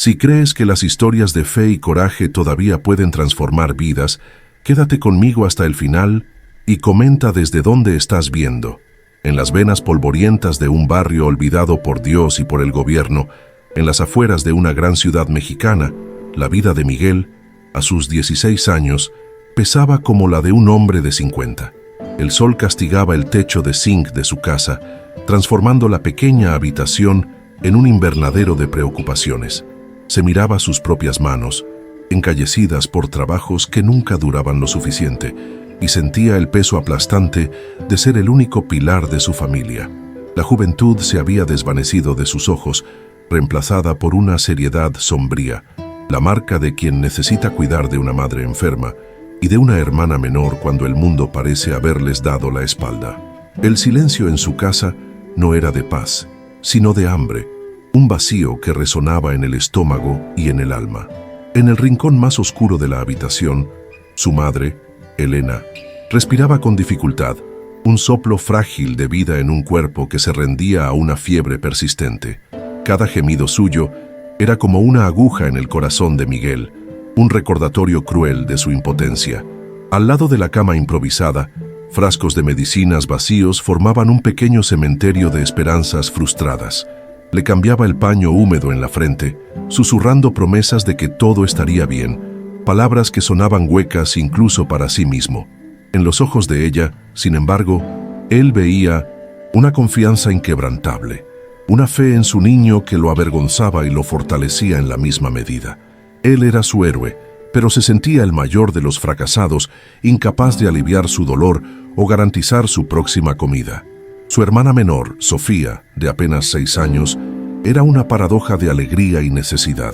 Si crees que las historias de fe y coraje todavía pueden transformar vidas, quédate conmigo hasta el final y comenta desde dónde estás viendo. En las venas polvorientas de un barrio olvidado por Dios y por el gobierno, en las afueras de una gran ciudad mexicana, la vida de Miguel, a sus 16 años, pesaba como la de un hombre de 50. El sol castigaba el techo de zinc de su casa, transformando la pequeña habitación en un invernadero de preocupaciones. Se miraba sus propias manos, encallecidas por trabajos que nunca duraban lo suficiente, y sentía el peso aplastante de ser el único pilar de su familia. La juventud se había desvanecido de sus ojos, reemplazada por una seriedad sombría, la marca de quien necesita cuidar de una madre enferma y de una hermana menor cuando el mundo parece haberles dado la espalda. El silencio en su casa no era de paz, sino de hambre, un vacío que resonaba en el estómago y en el alma. En el rincón más oscuro de la habitación, su madre, Elena, respiraba con dificultad, un soplo frágil de vida en un cuerpo que se rendía a una fiebre persistente. Cada gemido suyo era como una aguja en el corazón de Miguel, un recordatorio cruel de su impotencia. Al lado de la cama improvisada, frascos de medicinas vacíos formaban un pequeño cementerio de esperanzas frustradas. Le cambiaba el paño húmedo en la frente, susurrando promesas de que todo estaría bien, palabras que sonaban huecas incluso para sí mismo. En los ojos de ella, sin embargo, él veía una confianza inquebrantable, una fe en su niño que lo avergonzaba y lo fortalecía en la misma medida. Él era su héroe, pero se sentía el mayor de los fracasados, incapaz de aliviar su dolor o garantizar su próxima comida. Su hermana menor, Sofía, de apenas 6 años, era una paradoja de alegría y necesidad.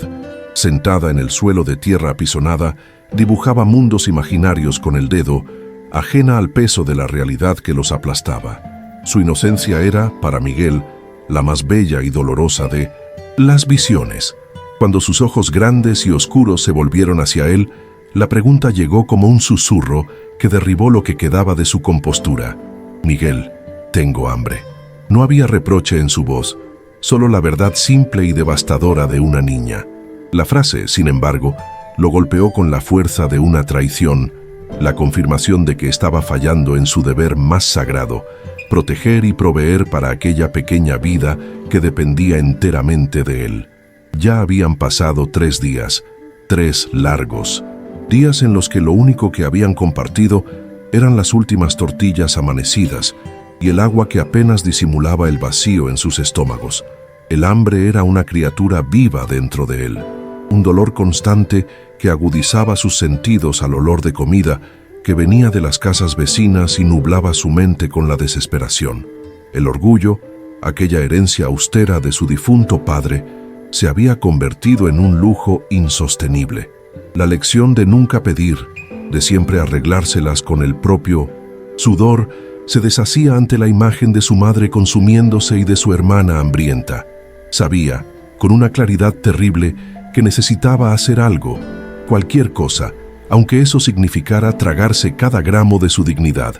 Sentada en el suelo de tierra apisonada, dibujaba mundos imaginarios con el dedo, ajena al peso de la realidad que los aplastaba. Su inocencia era, para Miguel, la más bella y dolorosa de las visiones. Cuando sus ojos grandes y oscuros se volvieron hacia él, la pregunta llegó como un susurro que derribó lo que quedaba de su compostura. Miguel, tengo hambre. No había reproche en su voz, solo la verdad simple y devastadora de una niña. La frase, sin embargo, lo golpeó con la fuerza de una traición, la confirmación de que estaba fallando en su deber más sagrado, proteger y proveer para aquella pequeña vida que dependía enteramente de él. Ya habían pasado 3 días, 3 largos, días en los que lo único que habían compartido eran las últimas tortillas amanecidas y el agua que apenas disimulaba el vacío en sus estómagos. El hambre era una criatura viva dentro de él, un dolor constante que agudizaba sus sentidos al olor de comida que venía de las casas vecinas y nublaba su mente con la desesperación. El orgullo, aquella herencia austera de su difunto padre, se había convertido en un lujo insostenible. La lección de nunca pedir, de siempre arreglárselas con el propio sudor, se deshacía ante la imagen de su madre consumiéndose y de su hermana hambrienta. Sabía, con una claridad terrible, que necesitaba hacer algo, cualquier cosa, aunque eso significara tragarse cada gramo de su dignidad.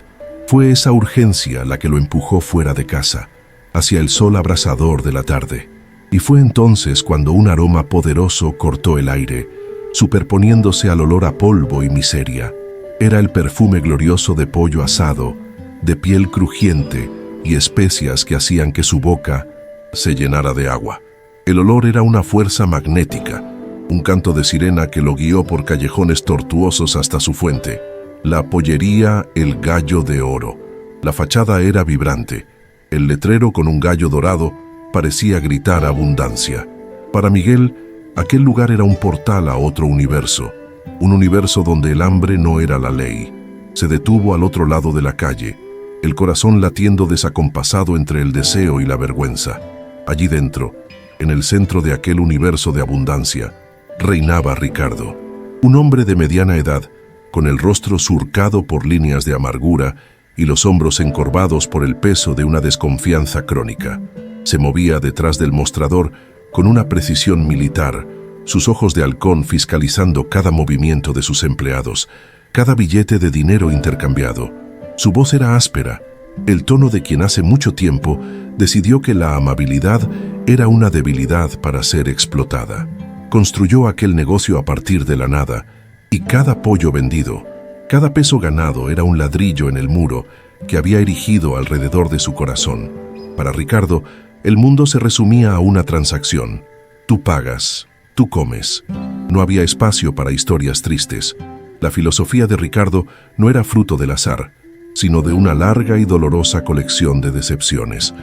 Fue esa urgencia la que lo empujó fuera de casa, hacia el sol abrasador de la tarde. Y fue entonces cuando un aroma poderoso cortó el aire, superponiéndose al olor a polvo y miseria. Era el perfume glorioso de pollo asado, de piel crujiente y especias que hacían que su boca se llenara de agua. El olor era una fuerza magnética, un canto de sirena que lo guió por callejones tortuosos hasta su fuente, la pollería El Gallo de Oro. La fachada era vibrante. El letrero con un gallo dorado parecía gritar abundancia. Para Miguel, aquel lugar era un portal a otro universo, un universo donde el hambre no era la ley. Se detuvo al otro lado de la calle, el corazón latiendo desacompasado entre el deseo y la vergüenza. Allí dentro, en el centro de aquel universo de abundancia, reinaba Ricardo, un hombre de mediana edad, con el rostro surcado por líneas de amargura y los hombros encorvados por el peso de una desconfianza crónica. Se movía detrás del mostrador con una precisión militar, sus ojos de halcón fiscalizando cada movimiento de sus empleados, cada billete de dinero intercambiado. Su voz era áspera, el tono de quien hace mucho tiempo decidió que la amabilidad era una debilidad para ser explotada. Construyó aquel negocio a partir de la nada, y cada pollo vendido, cada peso ganado era un ladrillo en el muro que había erigido alrededor de su corazón. Para Ricardo, el mundo se resumía a una transacción. Tú pagas, tú comes. No había espacio para historias tristes. La filosofía de Ricardo no era fruto del azar, sino de una larga y dolorosa colección de decepciones.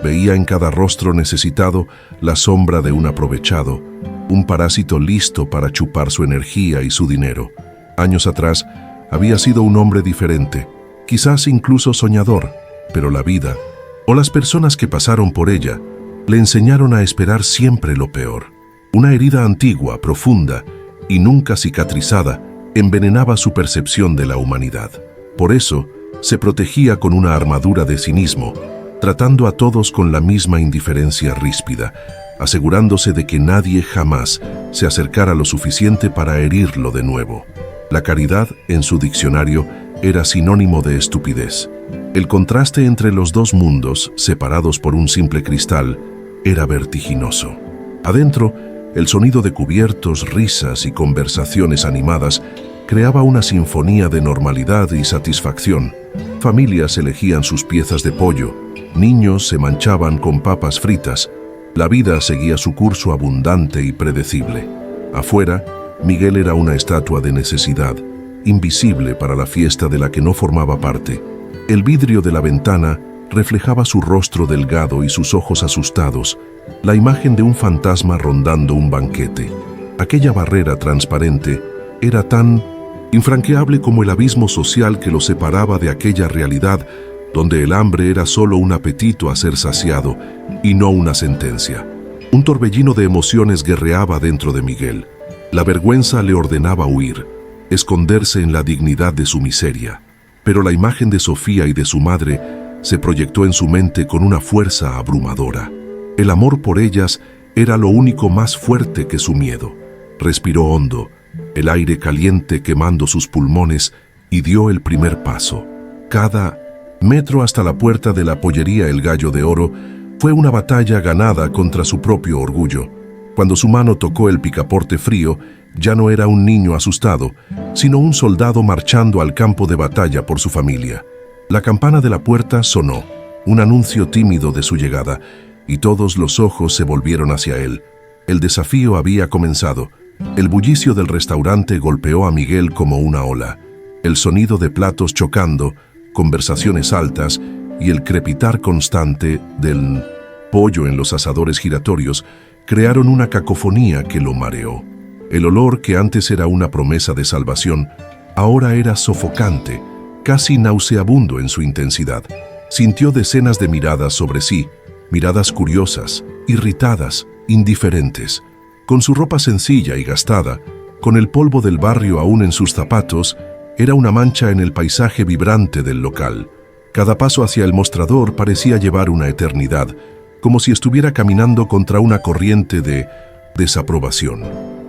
Veía en cada rostro necesitado la sombra de un aprovechado, un parásito listo para chupar su energía y su dinero. Años atrás, había sido un hombre diferente, quizás incluso soñador, pero la vida, o las personas que pasaron por ella, le enseñaron a esperar siempre lo peor. Una herida antigua, profunda y nunca cicatrizada, envenenaba su percepción de la humanidad. Por eso, se protegía con una armadura de cinismo, tratando a todos con la misma indiferencia ríspida, asegurándose de que nadie jamás se acercara lo suficiente para herirlo de nuevo. La caridad, en su diccionario, era sinónimo de estupidez. El contraste entre los dos mundos, separados por un simple cristal, era vertiginoso. Adentro, el sonido de cubiertos, risas y conversaciones animadas creaba una sinfonía de normalidad y satisfacción. Familias elegían sus piezas de pollo, niños se manchaban con papas fritas. La vida seguía su curso abundante y predecible. Afuera, Miguel era una estatua de necesidad, invisible para la fiesta de la que no formaba parte. El vidrio de la ventana reflejaba su rostro delgado y sus ojos asustados, la imagen de un fantasma rondando un banquete. Aquella barrera transparente era tan infranqueable como el abismo social que lo separaba de aquella realidad donde el hambre era solo un apetito a ser saciado y no una sentencia. Un torbellino de emociones guerreaba dentro de Miguel. La vergüenza le ordenaba huir, esconderse en la dignidad de su miseria. Pero la imagen de Sofía y de su madre se proyectó en su mente con una fuerza abrumadora. El amor por ellas era lo único más fuerte que su miedo. Respiró hondo, el aire caliente quemando sus pulmones, y dio el primer paso. Cada metro hasta la puerta de la pollería El Gallo de Oro fue una batalla ganada contra su propio orgullo. Cuando su mano tocó el picaporte frío, ya no era un niño asustado, sino un soldado marchando al campo de batalla por su familia. La campana de la puerta sonó, un anuncio tímido de su llegada, y todos los ojos se volvieron hacia él. El desafío había comenzado. El bullicio del restaurante golpeó a Miguel como una ola. El sonido de platos chocando, conversaciones altas y el crepitar constante del pollo en los asadores giratorios crearon una cacofonía que lo mareó. El olor, que antes era una promesa de salvación, ahora era sofocante, casi nauseabundo en su intensidad. Sintió decenas de miradas sobre sí, miradas curiosas, irritadas, indiferentes. Con su ropa sencilla y gastada, con el polvo del barrio aún en sus zapatos, era una mancha en el paisaje vibrante del local. Cada paso hacia el mostrador parecía llevar una eternidad, como si estuviera caminando contra una corriente de desaprobación.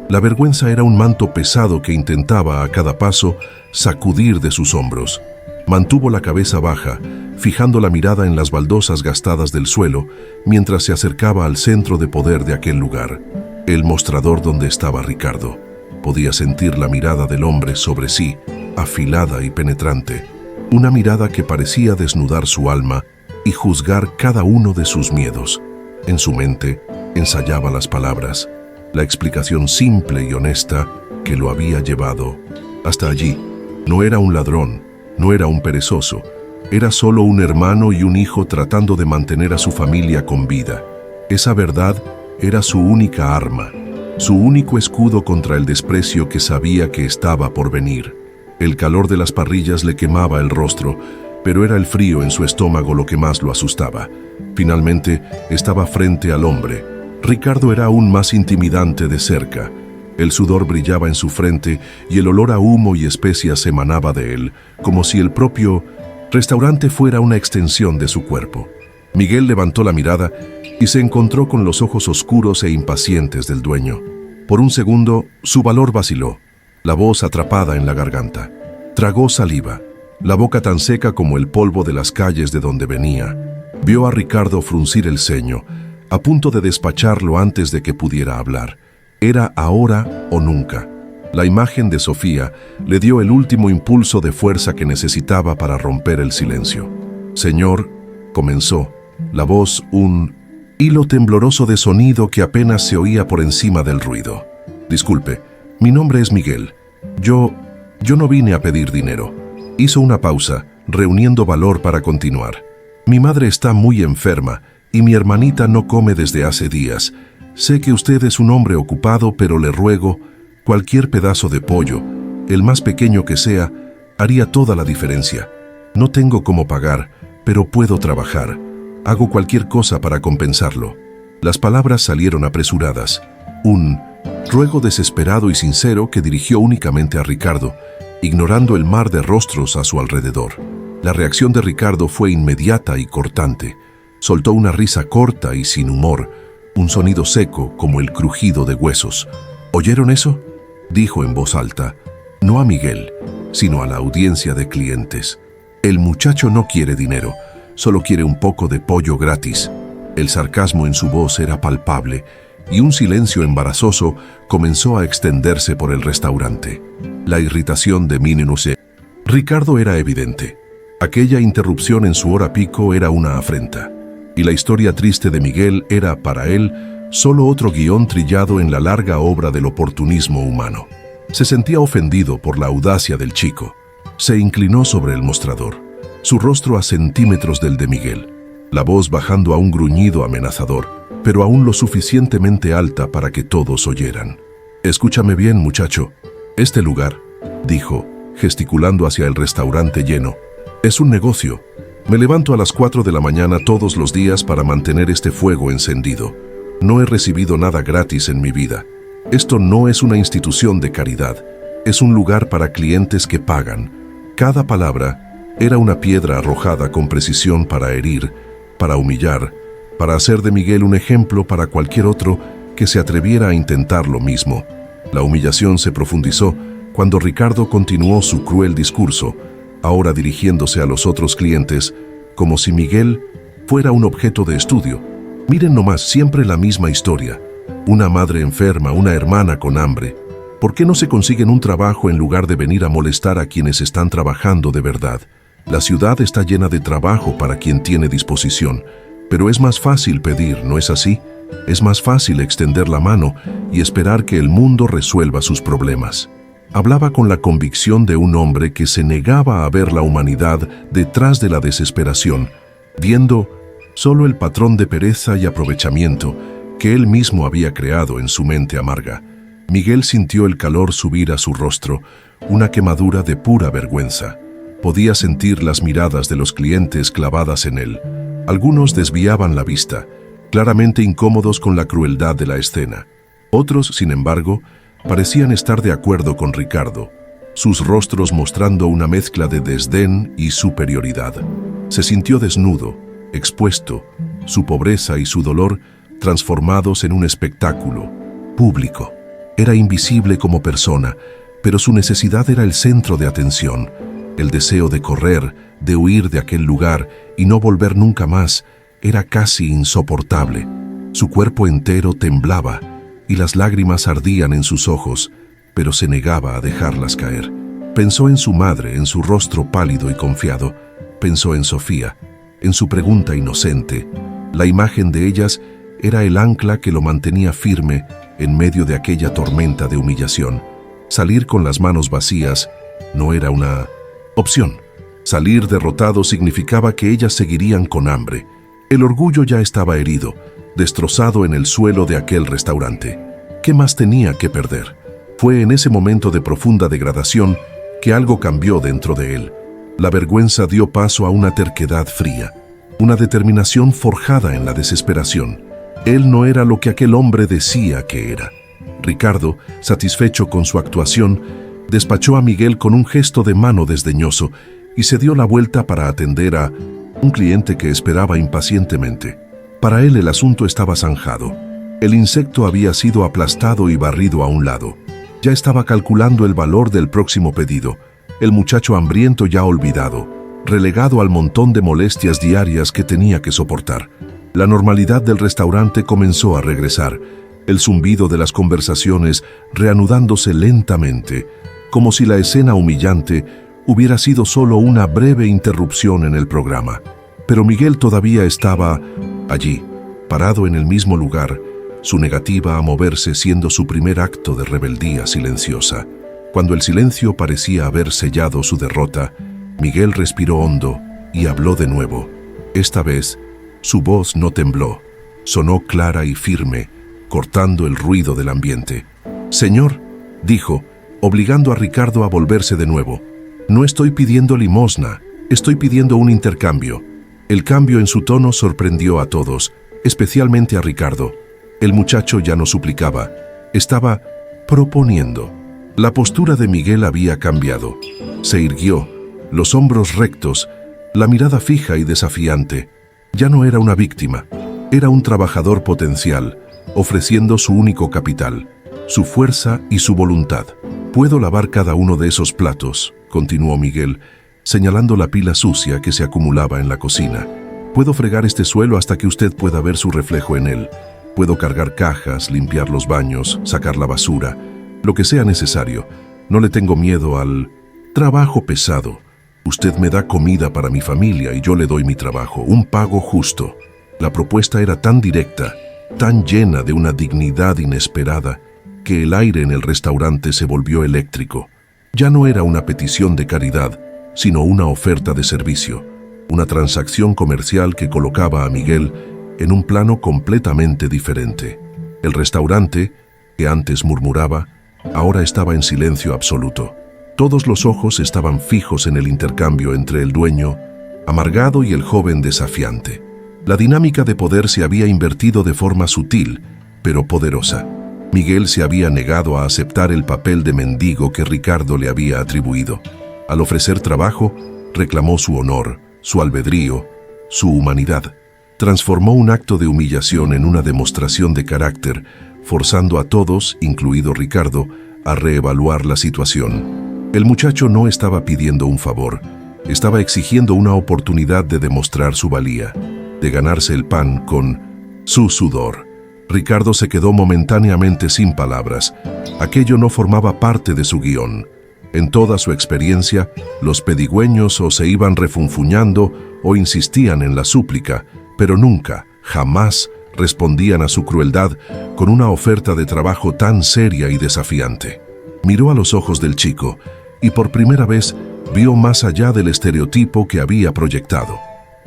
La vergüenza era un manto pesado que intentaba a cada paso sacudir de sus hombros. Mantuvo la cabeza baja, fijando la mirada en las baldosas gastadas del suelo, mientras se acercaba al centro de poder de aquel lugar, el mostrador donde estaba Ricardo. Podía sentir la mirada del hombre sobre sí, afilada y penetrante, una mirada que parecía desnudar su alma y juzgar cada uno de sus miedos. En su mente ensayaba las palabras, la explicación simple y honesta que lo había llevado hasta allí. No era un ladrón, no era un perezoso, era solo un hermano y un hijo tratando de mantener a su familia con vida. Esa verdad era su única arma, su único escudo contra el desprecio que sabía que estaba por venir. El calor de las parrillas le quemaba el rostro, pero era el frío en su estómago lo que más lo asustaba. Finalmente, estaba frente al hombre. Ricardo era aún más intimidante de cerca. El sudor brillaba en su frente y el olor a humo y especias emanaba de él, como si el propio restaurante fuera una extensión de su cuerpo. Miguel levantó la mirada y se encontró con los ojos oscuros e impacientes del dueño. Por un segundo, su valor vaciló, la voz atrapada en la garganta. Tragó saliva, la boca tan seca como el polvo de las calles de donde venía. Vio a Ricardo fruncir el ceño, a punto de despacharlo antes de que pudiera hablar. Era ahora o nunca. La imagen de Sofía le dio el último impulso de fuerza que necesitaba para romper el silencio. «Señor», comenzó, la voz un hilo tembloroso de sonido que apenas se oía por encima del ruido. «Disculpe, mi nombre es Miguel. Yo no vine a pedir dinero». Hizo una pausa, reuniendo valor para continuar. «Mi madre está muy enferma y mi hermanita no come desde hace días. Sé que usted es un hombre ocupado, pero le ruego, cualquier pedazo de pollo, el más pequeño que sea, haría toda la diferencia. No tengo cómo pagar, pero puedo trabajar. Hago cualquier cosa para compensarlo». Las palabras salieron apresuradas. Un ruego desesperado y sincero que dirigió únicamente a Ricardo, ignorando el mar de rostros a su alrededor. La reacción de Ricardo fue inmediata y cortante. Soltó una risa corta y sin humor, un sonido seco como el crujido de huesos. «¿Oyeron eso?», dijo en voz alta, no a Miguel, sino a la audiencia de clientes. «El muchacho no quiere dinero, solo quiere un poco de pollo gratis». El sarcasmo en su voz era palpable, y un silencio embarazoso comenzó a extenderse por el restaurante. La irritación de Minenuse. Ricardo era evidente. Aquella interrupción en su hora pico era una afrenta, y la historia triste de Miguel era, para él, solo otro guión trillado en la larga obra del oportunismo humano. Se sentía ofendido por la audacia del chico. Se inclinó sobre el mostrador, su rostro a centímetros del de Miguel, la voz bajando a un gruñido amenazador, pero aún lo suficientemente alta para que todos oyeran. «Escúchame bien, muchacho. Este lugar», dijo, gesticulando hacia el restaurante lleno, «es un negocio. Me levanto a las 4 de la mañana todos los días para mantener este fuego encendido. No he recibido nada gratis en mi vida. Esto no es una institución de caridad. Es un lugar para clientes que pagan». Cada palabra era una piedra arrojada con precisión para herir, para humillar, para hacer de Miguel un ejemplo para cualquier otro que se atreviera a intentar lo mismo. La humillación se profundizó cuando Ricardo continuó su cruel discurso, ahora dirigiéndose a los otros clientes, como si Miguel fuera un objeto de estudio. «Miren nomás, siempre la misma historia. Una madre enferma, una hermana con hambre. ¿Por qué no se consiguen un trabajo en lugar de venir a molestar a quienes están trabajando de verdad? La ciudad está llena de trabajo para quien tiene disposición, pero es más fácil pedir, ¿no es así? Es más fácil extender la mano y esperar que el mundo resuelva sus problemas». Hablaba con la convicción de un hombre que se negaba a ver la humanidad detrás de la desesperación, viendo solo el patrón de pereza y aprovechamiento que él mismo había creado en su mente amarga. Miguel sintió el calor subir a su rostro, una quemadura de pura vergüenza. Podía sentir las miradas de los clientes clavadas en él. Algunos desviaban la vista, claramente incómodos con la crueldad de la escena. Otros, sin embargo, parecían estar de acuerdo con Ricardo, sus rostros mostrando una mezcla de desdén y superioridad. Se sintió desnudo, expuesto, su pobreza y su dolor transformados en un espectáculo público. Era invisible como persona, pero su necesidad era el centro de atención. El deseo de correr, de huir de aquel lugar y no volver nunca más, era casi insoportable. Su cuerpo entero temblaba y las lágrimas ardían en sus ojos, pero se negaba a dejarlas caer. Pensó en su madre, en su rostro pálido y confiado. Pensó en Sofía, en su pregunta inocente. La imagen de ellas era el ancla que lo mantenía firme en medio de aquella tormenta de humillación. Salir con las manos vacías no era una opción. Salir derrotado significaba que ellas seguirían con hambre. El orgullo ya estaba herido, destrozado en el suelo de aquel restaurante. ¿Qué más tenía que perder? Fue en ese momento de profunda degradación que algo cambió dentro de él. La vergüenza dio paso a una terquedad fría, una determinación forjada en la desesperación. Él no era lo que aquel hombre decía que era. Ricardo, satisfecho con su actuación, despachó a Miguel con un gesto de mano desdeñoso y se dio la vuelta para atender a un cliente que esperaba impacientemente. Para él el asunto estaba zanjado. El insecto había sido aplastado y barrido a un lado. Ya estaba calculando el valor del próximo pedido. El muchacho hambriento ya olvidado, relegado al montón de molestias diarias que tenía que soportar. La normalidad del restaurante comenzó a regresar. el zumbido de las conversaciones reanudándose lentamente, como si la escena humillante hubiera sido solo una breve interrupción en el programa. Pero Miguel todavía estaba allí, parado en el mismo lugar, su negativa a moverse siendo su primer acto de rebeldía silenciosa. Cuando el silencio parecía haber sellado su derrota, Miguel respiró hondo y habló de nuevo. Esta vez, su voz no tembló, sonó clara y firme, cortando el ruido del ambiente. «Señor», dijo, obligando a Ricardo a volverse de nuevo, «no estoy pidiendo limosna, estoy pidiendo un intercambio». El cambio en su tono sorprendió a todos, especialmente a Ricardo. El muchacho ya no suplicaba, estaba proponiendo. La postura de Miguel había cambiado. Se irguió, los hombros rectos, la mirada fija y desafiante. Ya no era una víctima, era un trabajador potencial, ofreciendo su único capital, su fuerza y su voluntad. «Puedo lavar cada uno de esos platos», continuó Miguel, señalando la pila sucia que se acumulaba en la cocina. «Puedo fregar este suelo hasta que usted pueda ver su reflejo en él. Puedo cargar cajas, limpiar los baños, sacar la basura, lo que sea necesario. No le tengo miedo al trabajo pesado. Usted me da comida para mi familia y yo le doy mi trabajo, un pago justo». La propuesta era tan directa, tan llena de una dignidad inesperada, que el aire en el restaurante se volvió eléctrico. Ya no era una petición de caridad, sino una oferta de servicio, una transacción comercial que colocaba a Miguel en un plano completamente diferente. El restaurante, que antes murmuraba, ahora estaba en silencio absoluto. Todos los ojos estaban fijos en el intercambio entre el dueño, amargado, y el joven desafiante. La dinámica de poder se había invertido de forma sutil, pero poderosa. Miguel se había negado a aceptar el papel de mendigo que Ricardo le había atribuido. Al ofrecer trabajo, reclamó su honor, su albedrío, su humanidad. Transformó un acto de humillación en una demostración de carácter, forzando a todos, incluido Ricardo, a reevaluar la situación. El muchacho no estaba pidiendo un favor, estaba exigiendo una oportunidad de demostrar su valía, de ganarse el pan con su sudor. Ricardo se quedó momentáneamente sin palabras. Aquello no formaba parte de su guión. En toda su experiencia, los pedigüeños o se iban refunfuñando o insistían en la súplica, pero nunca, jamás, respondían a su crueldad con una oferta de trabajo tan seria y desafiante. Miró a los ojos del chico y por primera vez vio más allá del estereotipo que había proyectado.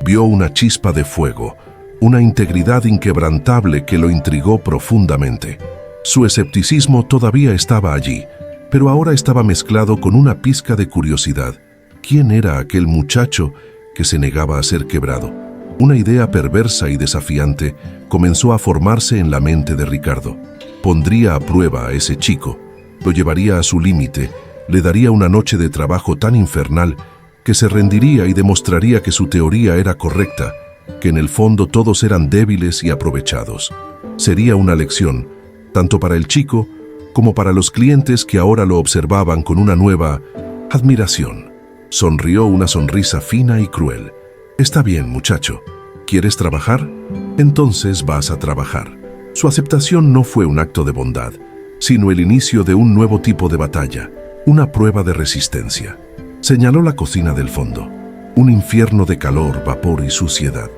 Vio una chispa de fuego, una integridad inquebrantable que lo intrigó profundamente. Su escepticismo todavía estaba allí, pero ahora estaba mezclado con una pizca de curiosidad. ¿Quién era aquel muchacho que se negaba a ser quebrado? Una idea perversa y desafiante comenzó a formarse en la mente de Ricardo. Pondría a prueba a ese chico, lo llevaría a su límite, le daría una noche de trabajo tan infernal que se rendiría y demostraría que su teoría era correcta, que en el fondo todos eran débiles y aprovechados. Sería una lección, tanto para el chico como para los clientes que ahora lo observaban con una nueva admiración. Sonrió una sonrisa fina y cruel. «Está bien, muchacho. ¿Quieres trabajar? Entonces vas a trabajar». Su aceptación no fue un acto de bondad, sino el inicio de un nuevo tipo de batalla, una prueba de resistencia. Señaló la cocina del fondo. Un infierno de calor, vapor y suciedad.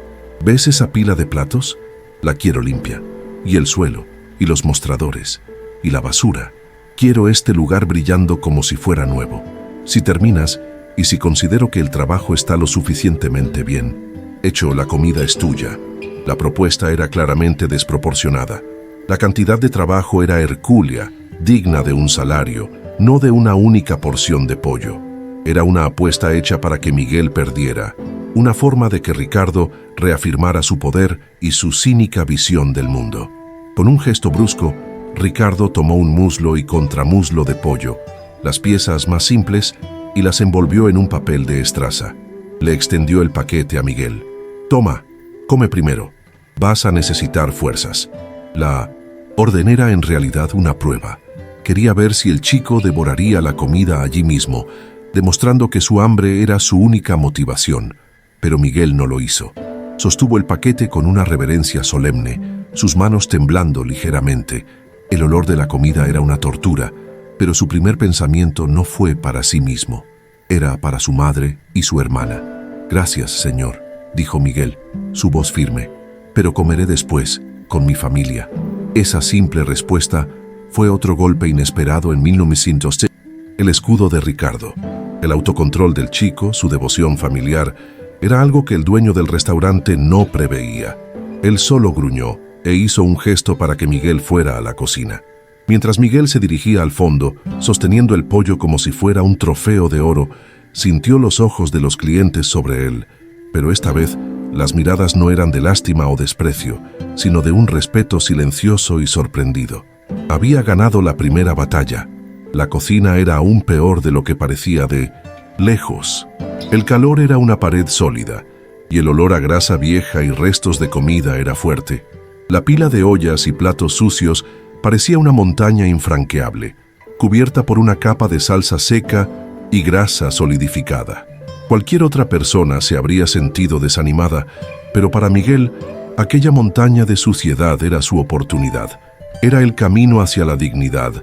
¿Ves esa pila de platos? La quiero limpia. Y el suelo, y los mostradores, y la basura. Quiero este lugar brillando como si fuera nuevo. Si terminas, y si considero que el trabajo está lo suficientemente bien, hecho, la comida es tuya. La propuesta era claramente desproporcionada. La cantidad de trabajo era hercúlea, digna de un salario, no de una única porción de pollo. Era una apuesta hecha para que Miguel perdiera, una forma de que Ricardo reafirmara su poder y su cínica visión del mundo. Con un gesto brusco, Ricardo tomó un muslo y contramuslo de pollo, las piezas más simples, y las envolvió en un papel de estraza. Le extendió el paquete a Miguel. «Toma, come primero. Vas a necesitar fuerzas». La orden era en realidad una prueba. Quería ver si el chico devoraría la comida allí mismo, demostrando que su hambre era su única motivación. Pero Miguel no lo hizo. Sostuvo el paquete con una reverencia solemne, sus manos temblando ligeramente. El olor de la comida era una tortura, pero su primer pensamiento no fue para sí mismo. Era para su madre y su hermana. «Gracias, Señor», dijo Miguel, su voz firme, «pero comeré después, con mi familia». Esa simple respuesta fue otro golpe inesperado en 1906. El escudo de Ricardo, el autocontrol del chico, su devoción familiar, era algo que el dueño del restaurante no preveía. Él solo gruñó e hizo un gesto para que Miguel fuera a la cocina. Mientras Miguel se dirigía al fondo, sosteniendo el pollo como si fuera un trofeo de oro, sintió los ojos de los clientes sobre él, pero esta vez las miradas no eran de lástima o desprecio, sino de un respeto silencioso y sorprendido. Había ganado la primera batalla. La cocina era aún peor de lo que parecía de lejos. El calor era una pared sólida, y el olor a grasa vieja y restos de comida era fuerte. La pila de ollas y platos sucios parecía una montaña infranqueable, cubierta por una capa de salsa seca y grasa solidificada. Cualquier otra persona se habría sentido desanimada, pero para Miguel, aquella montaña de suciedad era su oportunidad. Era el camino hacia la dignidad,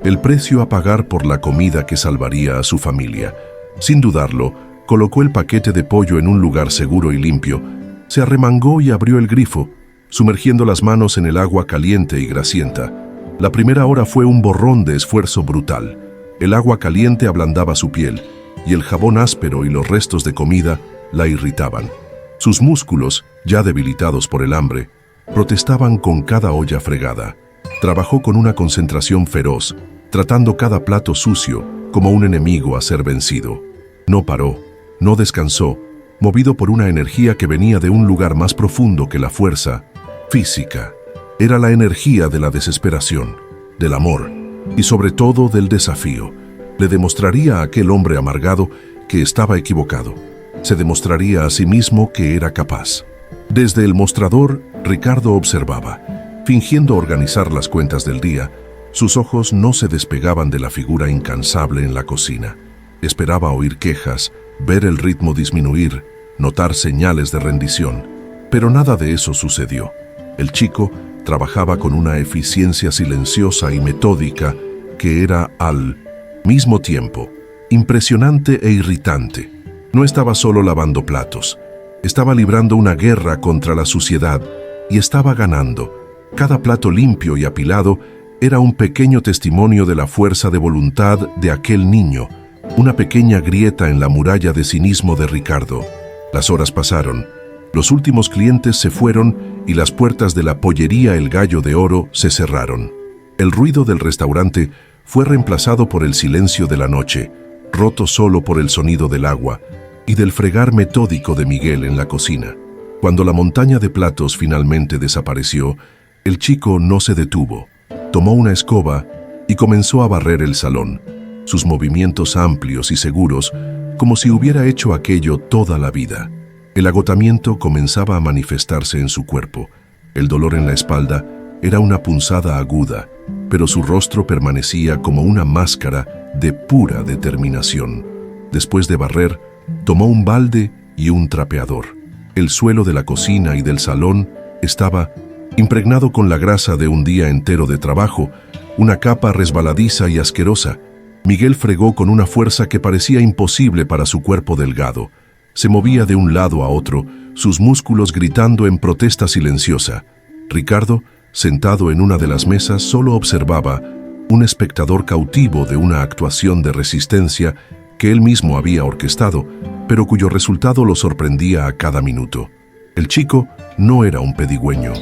el precio a pagar por la comida que salvaría a su familia. Sin dudarlo, colocó el paquete de pollo en un lugar seguro y limpio, se arremangó y abrió el grifo, sumergiendo las manos en el agua caliente y grasienta. La primera hora fue un borrón de esfuerzo brutal. El agua caliente ablandaba su piel, y el jabón áspero y los restos de comida la irritaban. Sus músculos, ya debilitados por el hambre, protestaban con cada olla fregada. Trabajó con una concentración feroz, tratando cada plato sucio como un enemigo a ser vencido. No paró, no descansó, movido por una energía que venía de un lugar más profundo que la fuerza física. Era la energía de la desesperación, del amor y sobre todo del desafío. Le demostraría a aquel hombre amargado que estaba equivocado. Se demostraría a sí mismo que era capaz. Desde el mostrador, Ricardo observaba. Fingiendo organizar las cuentas del día, sus ojos no se despegaban de la figura incansable en la cocina. Esperaba oír quejas, ver el ritmo disminuir, notar señales de rendición. Pero nada de eso sucedió. El chico trabajaba con una eficiencia silenciosa y metódica que era al mismo tiempo impresionante e irritante. No estaba solo lavando platos, estaba librando una guerra contra la suciedad y estaba ganando. Cada plato limpio y apilado era un pequeño testimonio de la fuerza de voluntad de aquel niño, una pequeña grieta en la muralla de cinismo de Ricardo. Las horas pasaron, los últimos clientes se fueron y las puertas de la pollería El Gallo de Oro se cerraron. El ruido del restaurante fue reemplazado por el silencio de la noche, roto solo por el sonido del agua y del fregar metódico de Miguel en la cocina. Cuando la montaña de platos finalmente desapareció, el chico no se detuvo. Tomó una escoba y comenzó a barrer el salón, sus movimientos amplios y seguros, como si hubiera hecho aquello toda la vida. El agotamiento comenzaba a manifestarse en su cuerpo. El dolor en la espalda era una punzada aguda, pero su rostro permanecía como una máscara de pura determinación. Después de barrer, tomó un balde y un trapeador. El suelo de la cocina y del salón estaba impregnado con la grasa de un día entero de trabajo, una capa resbaladiza y asquerosa. Miguel fregó con una fuerza que parecía imposible para su cuerpo delgado. Se movía de un lado a otro, sus músculos gritando en protesta silenciosa. Ricardo, sentado en una de las mesas, solo observaba, un espectador cautivo de una actuación de resistencia que él mismo había orquestado, pero cuyo resultado lo sorprendía a cada minuto. El chico no era un pedigüeño.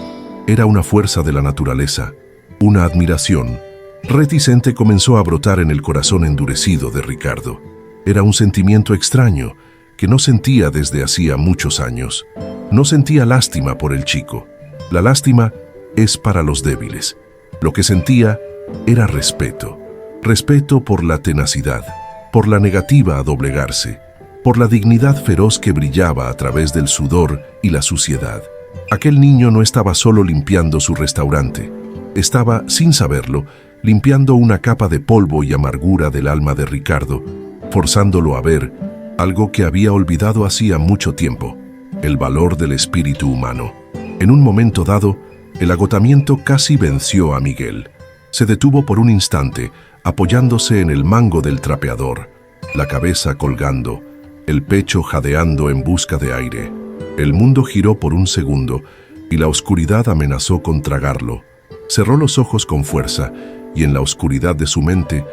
Era una fuerza de la naturaleza, una admiración. Reticente comenzó a brotar en el corazón endurecido de Ricardo. Era un sentimiento extraño que no sentía desde hacía muchos años. No sentía lástima por el chico. La lástima es para los débiles. Lo que sentía era respeto. Respeto por la tenacidad, por la negativa a doblegarse, por la dignidad feroz que brillaba a través del sudor y la suciedad. Aquel niño no estaba solo limpiando su restaurante, estaba, sin saberlo, limpiando una capa de polvo y amargura del alma de Ricardo, forzándolo a ver algo que había olvidado hacía mucho tiempo. el valor del espíritu humano. En un momento dado, el agotamiento casi venció a Miguel. Se detuvo por un instante, apoyándose en el mango del trapeador, la cabeza colgando, el pecho jadeando en busca de aire. El mundo giró por un segundo y la oscuridad amenazó con tragarlo. Cerró los ojos con fuerza y en la oscuridad de su mente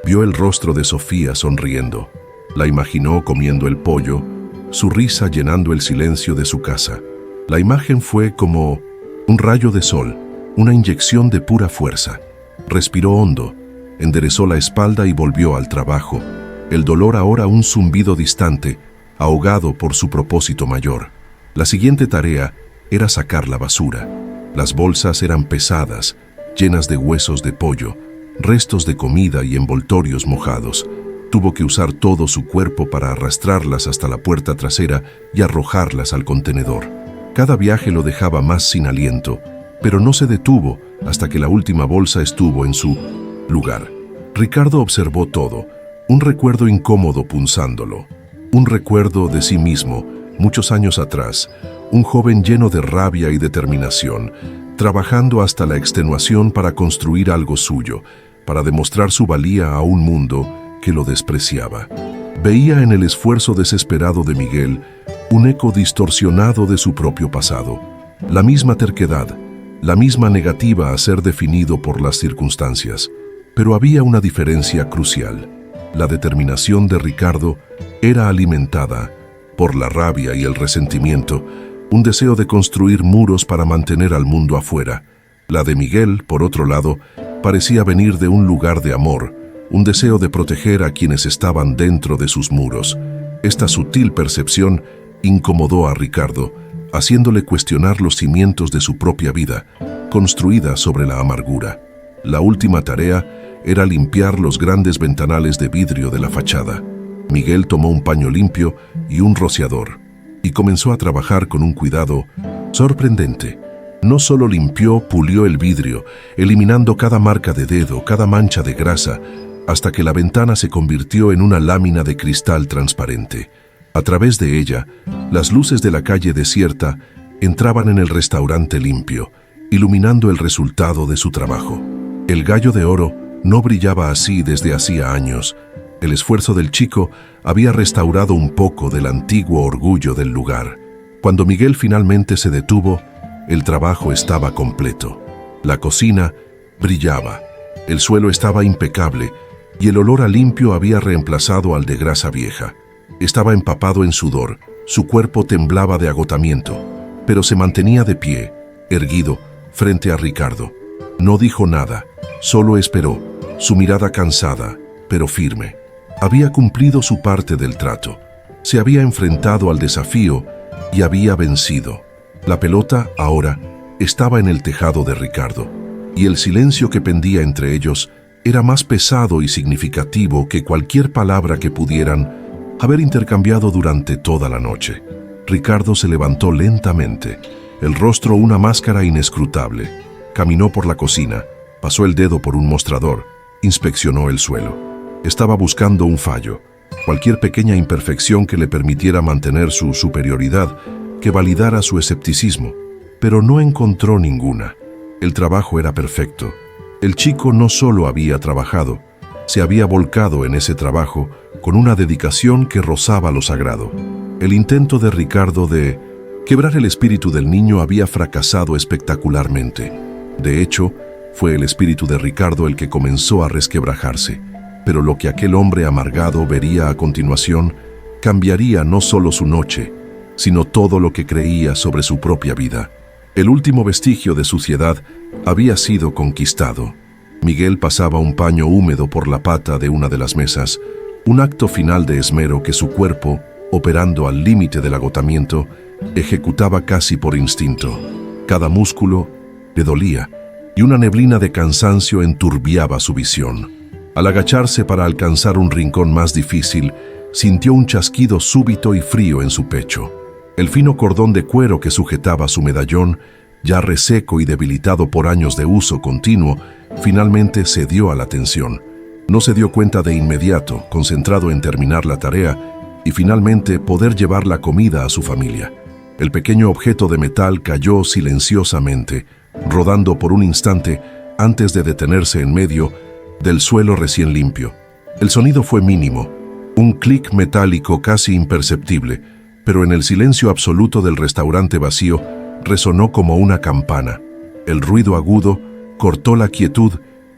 vio el rostro de Sofía sonriendo. La imaginó comiendo el pollo, su risa llenando el silencio de su casa. La imagen fue como un rayo de sol, una inyección de pura fuerza. Respiró hondo, enderezó la espalda y volvió al trabajo. El dolor ahora un zumbido distante, ahogado por su propósito mayor. La siguiente tarea era sacar la basura. Las bolsas eran pesadas, llenas de huesos de pollo, restos de comida y envoltorios mojados. Tuvo que usar todo su cuerpo para arrastrarlas hasta la puerta trasera y arrojarlas al contenedor. Cada viaje lo dejaba más sin aliento, pero no se detuvo hasta que la última bolsa estuvo en su lugar. Ricardo observó todo, un recuerdo incómodo punzándolo. Un recuerdo de sí mismo, muchos años atrás, un joven lleno de rabia y determinación, trabajando hasta la extenuación para construir algo suyo, para demostrar su valía a un mundo que lo despreciaba. Veía en el esfuerzo desesperado de Miguel un eco distorsionado de su propio pasado, la misma terquedad, la misma negativa a ser definido por las circunstancias. Pero había una diferencia crucial. La determinación de Ricardo era alimentada por la rabia y el resentimiento, un deseo de construir muros para mantener al mundo afuera. La de Miguel, por otro lado, parecía venir de un lugar de amor, un deseo de proteger a quienes estaban dentro de sus muros. Esta sutil percepción incomodó a Ricardo, haciéndole cuestionar los cimientos de su propia vida, construida sobre la amargura. La última tarea era limpiar los grandes ventanales de vidrio de la fachada. Miguel tomó un paño limpio y un rociador, y comenzó a trabajar con un cuidado sorprendente. No solo limpió, pulió el vidrio, eliminando cada marca de dedo, cada mancha de grasa, hasta que la ventana se convirtió en una lámina de cristal transparente. A través de ella, las luces de la calle desierta entraban en el restaurante limpio, iluminando el resultado de su trabajo. El gallo de oro no brillaba así desde hacía años. El esfuerzo del chico había restaurado un poco del antiguo orgullo del lugar. Cuando Miguel finalmente se detuvo, el trabajo estaba completo. La cocina brillaba, el suelo estaba impecable y el olor a limpio había reemplazado al de grasa vieja. Estaba empapado en sudor, su cuerpo temblaba de agotamiento, pero se mantenía de pie, erguido, frente a Ricardo. No dijo nada, solo esperó, su mirada cansada, pero firme. Había cumplido su parte del trato. Se había enfrentado al desafío y había vencido. La pelota, ahora, estaba en el tejado de Ricardo, y el silencio que pendía entre ellos era más pesado y significativo que cualquier palabra que pudieran haber intercambiado durante toda la noche. Ricardo se levantó lentamente, el rostro una máscara inescrutable. Caminó por la cocina, pasó el dedo por un mostrador, inspeccionó el suelo. Estaba buscando un fallo, cualquier pequeña imperfección que le permitiera mantener su superioridad, que validara su escepticismo, pero no encontró ninguna. El trabajo era perfecto. El chico no solo había trabajado, se había volcado en ese trabajo con una dedicación que rozaba lo sagrado. El intento de Ricardo de quebrar el espíritu del niño había fracasado espectacularmente. De hecho, fue el espíritu de Ricardo el que comenzó a resquebrajarse. Pero lo que aquel hombre amargado vería a continuación cambiaría no solo su noche, sino todo lo que creía sobre su propia vida. El último vestigio de suciedad había sido conquistado. Miguel pasaba un paño húmedo por la pata de una de las mesas, un acto final de esmero que su cuerpo, operando al límite del agotamiento, ejecutaba casi por instinto. Cada músculo le dolía, y una neblina de cansancio enturbiaba su visión. Al agacharse para alcanzar un rincón más difícil, sintió un chasquido súbito y frío en su pecho. El fino cordón de cuero que sujetaba su medallón, ya reseco y debilitado por años de uso continuo, finalmente cedió a la tensión. No se dio cuenta de inmediato, concentrado en terminar la tarea y finalmente poder llevar la comida a su familia. El pequeño objeto de metal cayó silenciosamente, rodando por un instante antes de detenerse en medio del suelo recién limpio. El sonido fue mínimo, un clic metálico casi imperceptible, pero en el silencio absoluto del restaurante vacío resonó como una campana. El ruido agudo cortó la quietud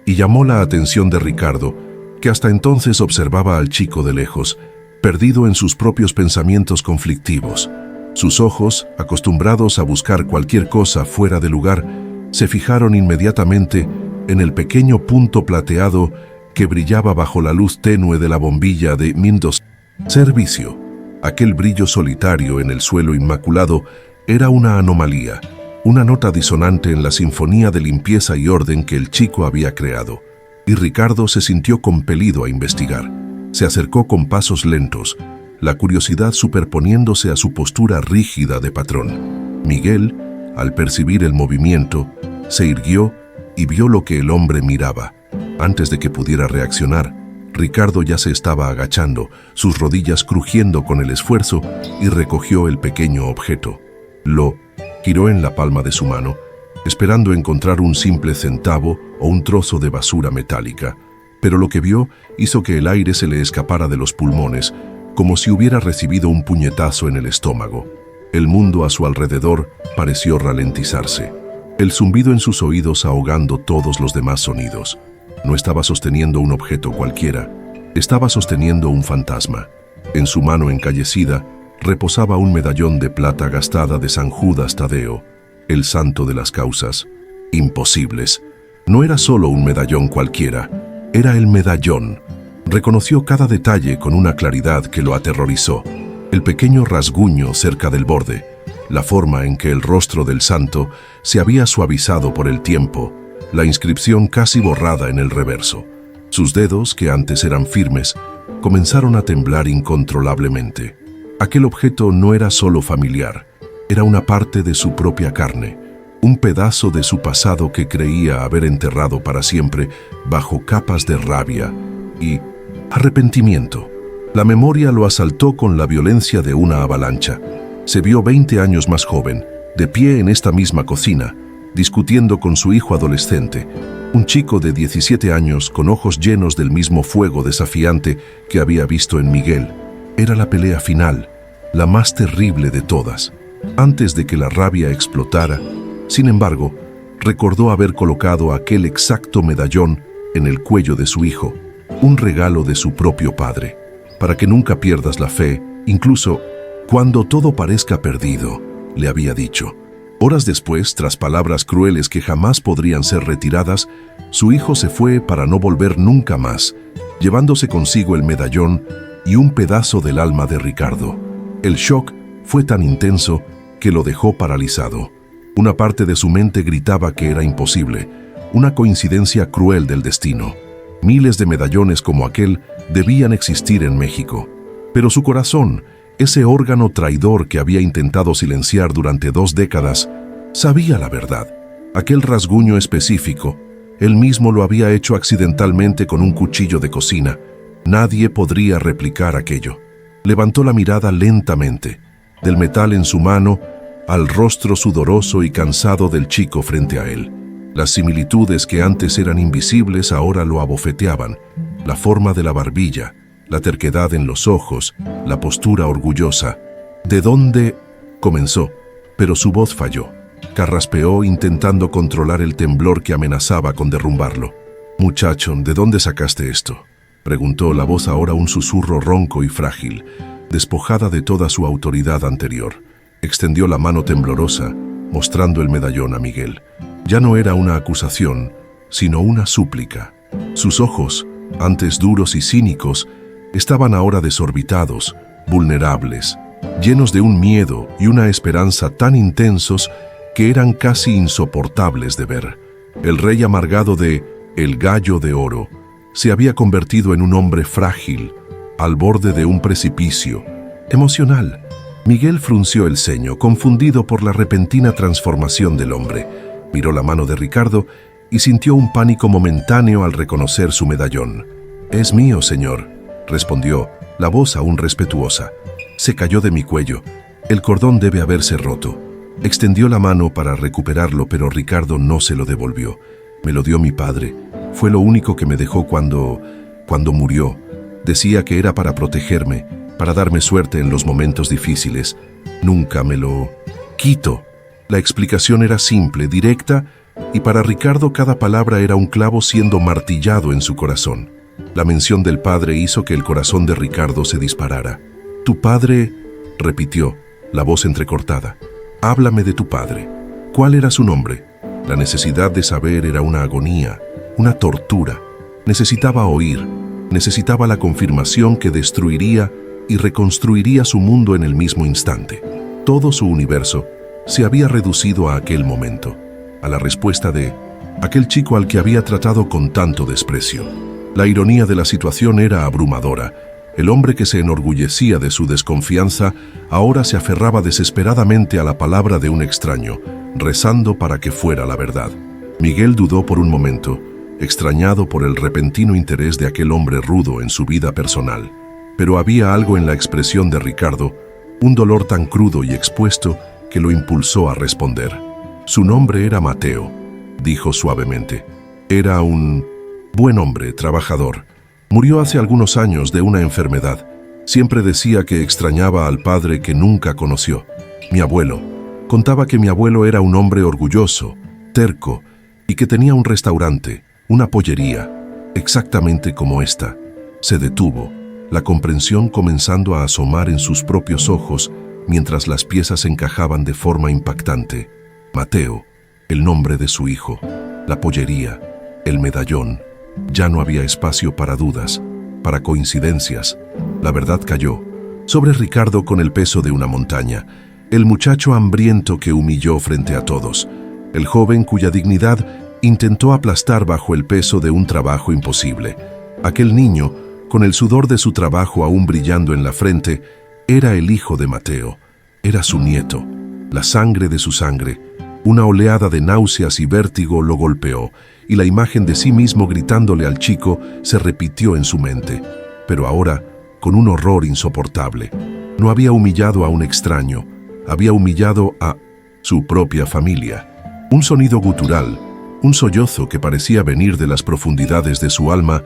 y llamó la atención de Ricardo, que hasta entonces observaba al chico de lejos, perdido en sus propios pensamientos conflictivos. Sus ojos, acostumbrados a buscar cualquier cosa fuera de lugar, se fijaron inmediatamente en el pequeño punto plateado que brillaba bajo la luz tenue de la bombilla de Mindos. Servicio. Aquel brillo solitario en el suelo inmaculado era una anomalía, una nota disonante en la sinfonía de limpieza y orden que el chico había creado. Y Ricardo se sintió compelido a investigar. Se acercó con pasos lentos, la curiosidad superponiéndose a su postura rígida de patrón. Miguel, al percibir el movimiento, se irguió y vio lo que el hombre miraba. Antes de que pudiera reaccionar, Ricardo ya se estaba agachando, sus rodillas crujiendo con el esfuerzo, y recogió el pequeño objeto. Lo giró en la palma de su mano, esperando encontrar un simple centavo o un trozo de basura metálica. Pero lo que vio hizo que el aire se le escapara de los pulmones, como si hubiera recibido un puñetazo en el estómago. El mundo a su alrededor pareció ralentizarse, el zumbido en sus oídos ahogando todos los demás sonidos. No estaba sosteniendo un objeto cualquiera, estaba sosteniendo un fantasma. En su mano encallecida reposaba un medallón de plata gastada de San Judas Tadeo, el santo de las causas imposibles. No era solo un medallón cualquiera, era el medallón. Reconoció cada detalle con una claridad que lo aterrorizó. El pequeño rasguño cerca del borde, la forma en que el rostro del santo se había suavizado por el tiempo, la inscripción casi borrada en el reverso. Sus dedos, que antes eran firmes, comenzaron a temblar incontrolablemente. Aquel objeto no era solo familiar, era una parte de su propia carne, un pedazo de su pasado que creía haber enterrado para siempre bajo capas de rabia y arrepentimiento. La memoria lo asaltó con la violencia de una avalancha. Se vio 20 años más joven, de pie en esta misma cocina, discutiendo con su hijo adolescente, un chico de 17 años con ojos llenos del mismo fuego desafiante que había visto en Miguel. Era la pelea final, la más terrible de todas. Antes de que la rabia explotara, sin embargo, recordó haber colocado aquel exacto medallón en el cuello de su hijo, un regalo de su propio padre, para que nunca pierdas la fe, incluso cuando todo parezca perdido, le había dicho. Horas después, tras palabras crueles que jamás podrían ser retiradas, su hijo se fue para no volver nunca más, llevándose consigo el medallón y un pedazo del alma de Ricardo. El shock fue tan intenso que lo dejó paralizado. Una parte de su mente gritaba que era imposible, una coincidencia cruel del destino. Miles de medallones como aquel debían existir en México. Pero su corazón, ese órgano traidor que había intentado silenciar durante 2 décadas, sabía la verdad. Aquel rasguño específico, él mismo lo había hecho accidentalmente con un cuchillo de cocina. Nadie podría replicar aquello. Levantó la mirada lentamente, del metal en su mano, al rostro sudoroso y cansado del chico frente a él. Las similitudes que antes eran invisibles ahora lo abofeteaban. La forma de la barbilla, la terquedad en los ojos, la postura orgullosa. ¿De dónde? Comenzó, pero su voz falló. Carraspeó intentando controlar el temblor que amenazaba con derrumbarlo. «Muchacho, ¿de dónde sacaste esto?», preguntó la voz, ahora un susurro ronco y frágil, despojada de toda su autoridad anterior. Extendió la mano temblorosa, mostrando el medallón a Miguel. Ya no era una acusación, sino una súplica. Sus ojos, antes duros y cínicos, estaban ahora desorbitados, vulnerables, llenos de un miedo y una esperanza tan intensos que eran casi insoportables de ver. El rey amargado de El Gallo de Oro se había convertido en un hombre frágil, al borde de un precipicio, emocional. Miguel frunció el ceño, confundido por la repentina transformación del hombre. Miró la mano de Ricardo y sintió un pánico momentáneo al reconocer su medallón. «Es mío, señor», respondió, la voz aún respetuosa. «Se cayó de mi cuello. El cordón debe haberse roto. Extendió la mano para recuperarlo, pero Ricardo no se lo devolvió. Me lo dio mi padre. Fue lo único que me dejó cuando murió. Decía que era para protegerme, para darme suerte en los momentos difíciles. Nunca me lo quito. La explicación era simple, directa, y para Ricardo cada palabra era un clavo siendo martillado en su corazón. La mención del padre hizo que el corazón de Ricardo se disparara. «Tu padre», repitió, la voz entrecortada. «Háblame de tu padre. ¿Cuál era su nombre?» La necesidad de saber era una agonía, una tortura. Necesitaba oír, necesitaba la confirmación que destruiría y reconstruiría su mundo en el mismo instante. Todo su universo se había reducido a aquel momento, a la respuesta de aquel chico al que había tratado con tanto desprecio. La ironía de la situación era abrumadora. El hombre que se enorgullecía de su desconfianza ahora se aferraba desesperadamente a la palabra de un extraño, rezando para que fuera la verdad. Miguel dudó por un momento, extrañado por el repentino interés de aquel hombre rudo en su vida personal. Pero había algo en la expresión de Ricardo, un dolor tan crudo y expuesto que lo impulsó a responder. Su nombre era Mateo, dijo suavemente. Era un buen hombre, trabajador. Murió hace algunos años de una enfermedad. Siempre decía que extrañaba al padre que nunca conoció. Mi abuelo. Contaba que mi abuelo era un hombre orgulloso, terco, y que tenía un restaurante, una pollería, exactamente como esta. Se detuvo, la comprensión comenzando a asomar en sus propios ojos mientras las piezas encajaban de forma impactante. Mateo, el nombre de su hijo, la pollería, el medallón. Ya no había espacio para dudas, para coincidencias. La verdad cayó sobre Ricardo con el peso de una montaña. El muchacho hambriento que humilló frente a todos. El joven cuya dignidad intentó aplastar bajo el peso de un trabajo imposible. Aquel niño, con el sudor de su trabajo aún brillando en la frente, era el hijo de Mateo. Era su nieto, la sangre de su sangre. Una oleada de náuseas y vértigo lo golpeó, y la imagen de sí mismo gritándole al chico se repitió en su mente, pero ahora con un horror insoportable. No había humillado a un extraño, había humillado a su propia familia. Un sonido gutural, un sollozo que parecía venir de las profundidades de su alma,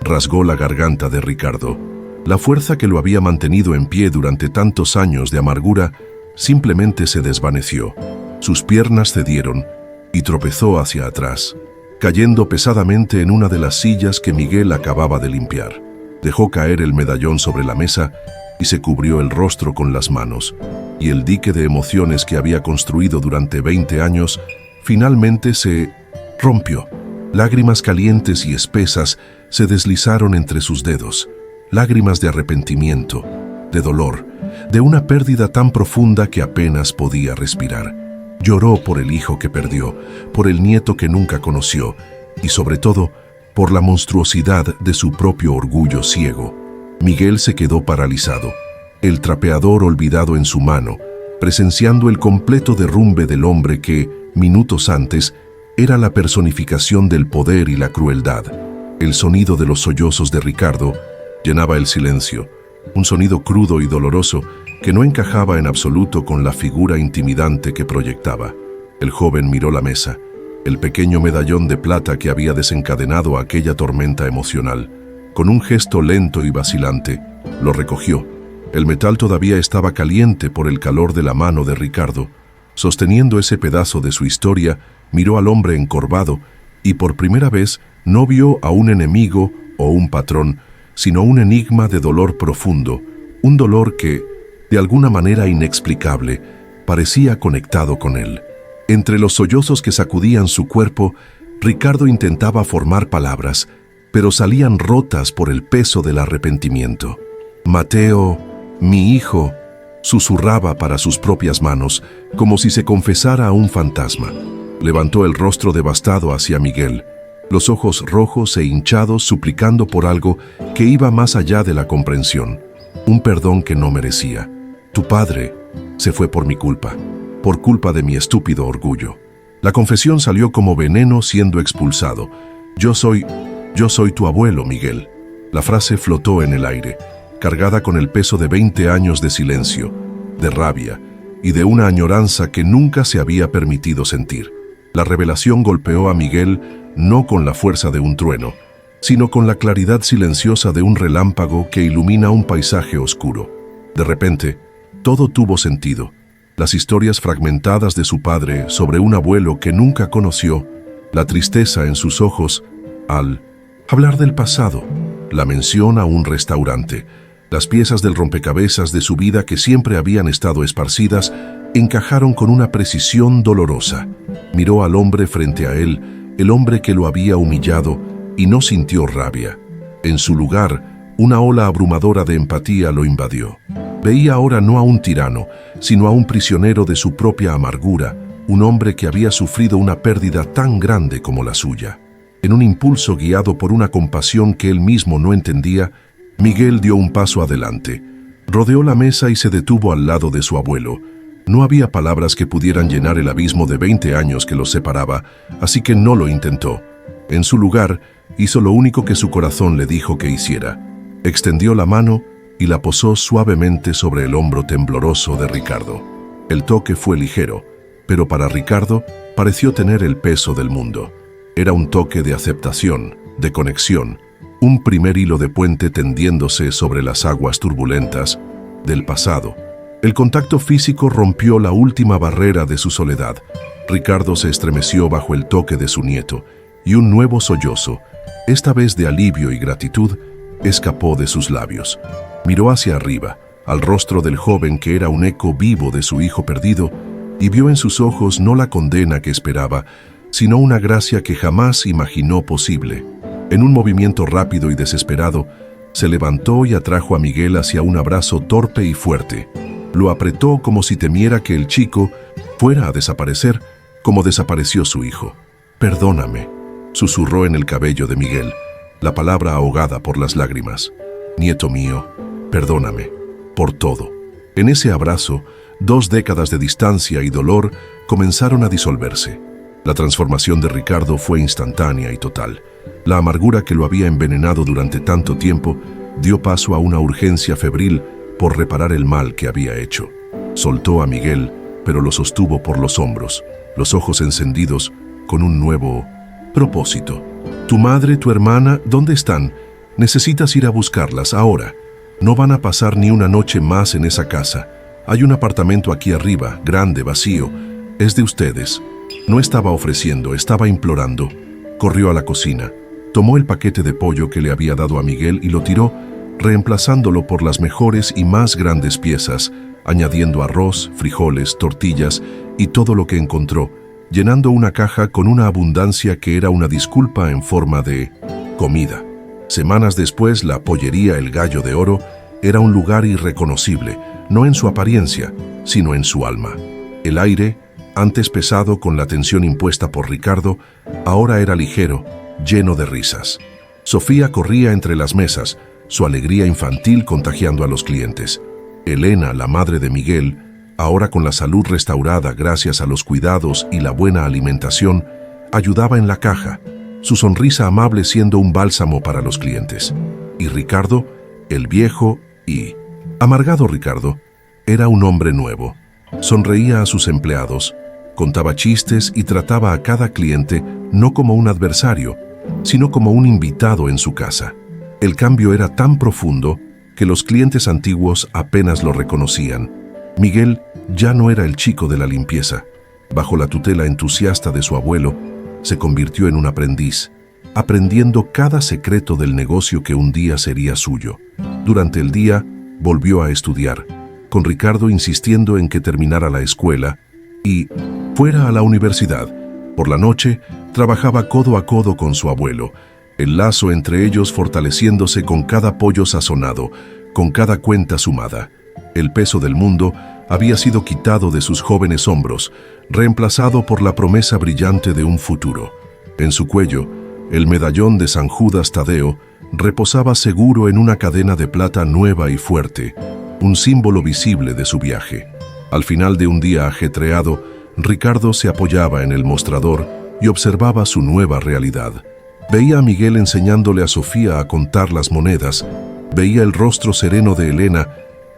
rasgó la garganta de Ricardo. La fuerza que lo había mantenido en pie durante tantos años de amargura simplemente se desvaneció. Sus piernas cedieron y tropezó hacia atrás, cayendo pesadamente en una de las sillas que Miguel acababa de limpiar. Dejó caer el medallón sobre la mesa y se cubrió el rostro con las manos, y el dique de emociones que había construido durante 20 años finalmente se rompió. Lágrimas calientes y espesas se deslizaron entre sus dedos, lágrimas de arrepentimiento, de dolor, de una pérdida tan profunda que apenas podía respirar. Lloró por el hijo que perdió, por el nieto que nunca conoció y, sobre todo, por la monstruosidad de su propio orgullo ciego. Miguel se quedó paralizado, el trapeador olvidado en su mano, presenciando el completo derrumbe del hombre que, minutos antes, era la personificación del poder y la crueldad. El sonido de los sollozos de Ricardo llenaba el silencio, un sonido crudo y doloroso que no encajaba en absoluto con la figura intimidante que proyectaba. El joven miró la mesa, el pequeño medallón de plata que había desencadenado aquella tormenta emocional. Con un gesto lento y vacilante, lo recogió. El metal todavía estaba caliente por el calor de la mano de Ricardo. Sosteniendo ese pedazo de su historia, miró al hombre encorvado y por primera vez no vio a un enemigo o un patrón, sino un enigma de dolor profundo, un dolor que, de alguna manera inexplicable, parecía conectado con él. Entre los sollozos que sacudían su cuerpo, Ricardo intentaba formar palabras, pero salían rotas por el peso del arrepentimiento. «Mateo, mi hijo», susurraba para sus propias manos, como si se confesara a un fantasma. Levantó el rostro devastado hacia Miguel, los ojos rojos e hinchados suplicando por algo que iba más allá de la comprensión, un perdón que no merecía. «Tu padre se fue por mi culpa, por culpa de mi estúpido orgullo». La confesión salió como veneno siendo expulsado. Yo soy tu abuelo, Miguel». La frase flotó en el aire, cargada con el peso de 20 años de silencio, de rabia, y de una añoranza que nunca se había permitido sentir. La revelación golpeó a Miguel no con la fuerza de un trueno, sino con la claridad silenciosa de un relámpago que ilumina un paisaje oscuro. De repente, todo tuvo sentido. Las historias fragmentadas de su padre sobre un abuelo que nunca conoció, la tristeza en sus ojos al hablar del pasado, la mención a un restaurante, las piezas del rompecabezas de su vida que siempre habían estado esparcidas, encajaron con una precisión dolorosa. Miró al hombre frente a él, el hombre que lo había humillado, y no sintió rabia. En su lugar, una ola abrumadora de empatía lo invadió. Veía ahora no a un tirano, sino a un prisionero de su propia amargura, un hombre que había sufrido una pérdida tan grande como la suya. En un impulso guiado por una compasión que él mismo no entendía, Miguel dio un paso adelante. Rodeó la mesa y se detuvo al lado de su abuelo. No había palabras que pudieran llenar el abismo de 20 años que los separaba, así que no lo intentó. En su lugar, hizo lo único que su corazón le dijo que hiciera. Extendió la mano y la posó suavemente sobre el hombro tembloroso de Ricardo. El toque fue ligero, pero para Ricardo pareció tener el peso del mundo. Era un toque de aceptación, de conexión, un primer hilo de puente tendiéndose sobre las aguas turbulentas del pasado. El contacto físico rompió la última barrera de su soledad. Ricardo se estremeció bajo el toque de su nieto, y un nuevo sollozo, esta vez de alivio y gratitud, escapó de sus labios. Miró hacia arriba, al rostro del joven que era un eco vivo de su hijo perdido, y vio en sus ojos no la condena que esperaba, sino una gracia que jamás imaginó posible. En un movimiento rápido y desesperado, se levantó y atrajo a Miguel hacia un abrazo torpe y fuerte. Lo apretó como si temiera que el chico fuera a desaparecer, como desapareció su hijo. «Perdóname», susurró en el cabello de Miguel, la palabra ahogada por las lágrimas. «Nieto mío, perdóname, por todo». En ese abrazo, 2 décadas de distancia y dolor comenzaron a disolverse. La transformación de Ricardo fue instantánea y total. La amargura que lo había envenenado durante tanto tiempo dio paso a una urgencia febril por reparar el mal que había hecho. Soltó a Miguel, pero lo sostuvo por los hombros, los ojos encendidos con un nuevo propósito. «Tu madre, tu hermana, ¿dónde están? Necesitas ir a buscarlas ahora. No van a pasar ni una noche más en esa casa. Hay un apartamento aquí arriba, grande, vacío. Es de ustedes». No estaba ofreciendo, estaba implorando. Corrió a la cocina, tomó el paquete de pollo que le había dado a Miguel y lo tiró, reemplazándolo por las mejores y más grandes piezas, añadiendo arroz, frijoles, tortillas y todo lo que encontró, llenando una caja con una abundancia que era una disculpa en forma de comida. Semanas después, la pollería El Gallo de Oro era un lugar irreconocible, no en su apariencia, sino en su alma. El aire, antes pesado con la tensión impuesta por Ricardo, ahora era ligero, lleno de risas. Sofía corría entre las mesas, su alegría infantil contagiando a los clientes. Elena, la madre de Miguel, ahora con la salud restaurada gracias a los cuidados y la buena alimentación, ayudaba en la caja, su sonrisa amable siendo un bálsamo para los clientes. Y Ricardo, el viejo y amargado Ricardo, era un hombre nuevo. Sonreía a sus empleados, contaba chistes y trataba a cada cliente no como un adversario, sino como un invitado en su casa. El cambio era tan profundo que los clientes antiguos apenas lo reconocían. Miguel ya no era el chico de la limpieza. Bajo la tutela entusiasta de su abuelo, se convirtió en un aprendiz, aprendiendo cada secreto del negocio que un día sería suyo. Durante el día, volvió a estudiar, con Ricardo insistiendo en que terminara la escuela y fuera a la universidad. Por la noche, trabajaba codo a codo con su abuelo, el lazo entre ellos fortaleciéndose con cada pollo sazonado, con cada cuenta sumada. El peso del mundo había sido quitado de sus jóvenes hombros, reemplazado por la promesa brillante de un futuro. En su cuello, el medallón de San Judas Tadeo reposaba seguro en una cadena de plata nueva y fuerte, un símbolo visible de su viaje. Al final de un día ajetreado, Ricardo se apoyaba en el mostrador y observaba su nueva realidad. Veía a Miguel enseñándole a Sofía a contar las monedas, veía el rostro sereno de Elena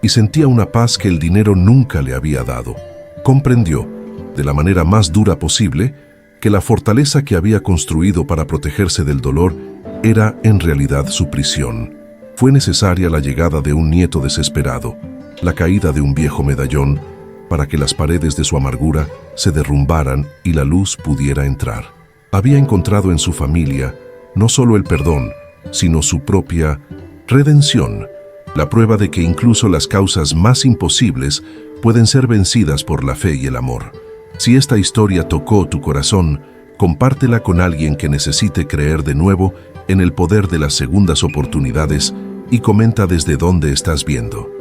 y sentía una paz que el dinero nunca le había dado. Comprendió, de la manera más dura posible, que la fortaleza que había construido para protegerse del dolor era en realidad su prisión. Fue necesaria la llegada de un nieto desesperado, la caída de un viejo medallón, para que las paredes de su amargura se derrumbaran y la luz pudiera entrar. Había encontrado en su familia no solo el perdón, sino su propia redención, la prueba de que incluso las causas más imposibles pueden ser vencidas por la fe y el amor. Si esta historia tocó tu corazón, compártela con alguien que necesite creer de nuevo en el poder de las segundas oportunidades y comenta desde dónde estás viendo.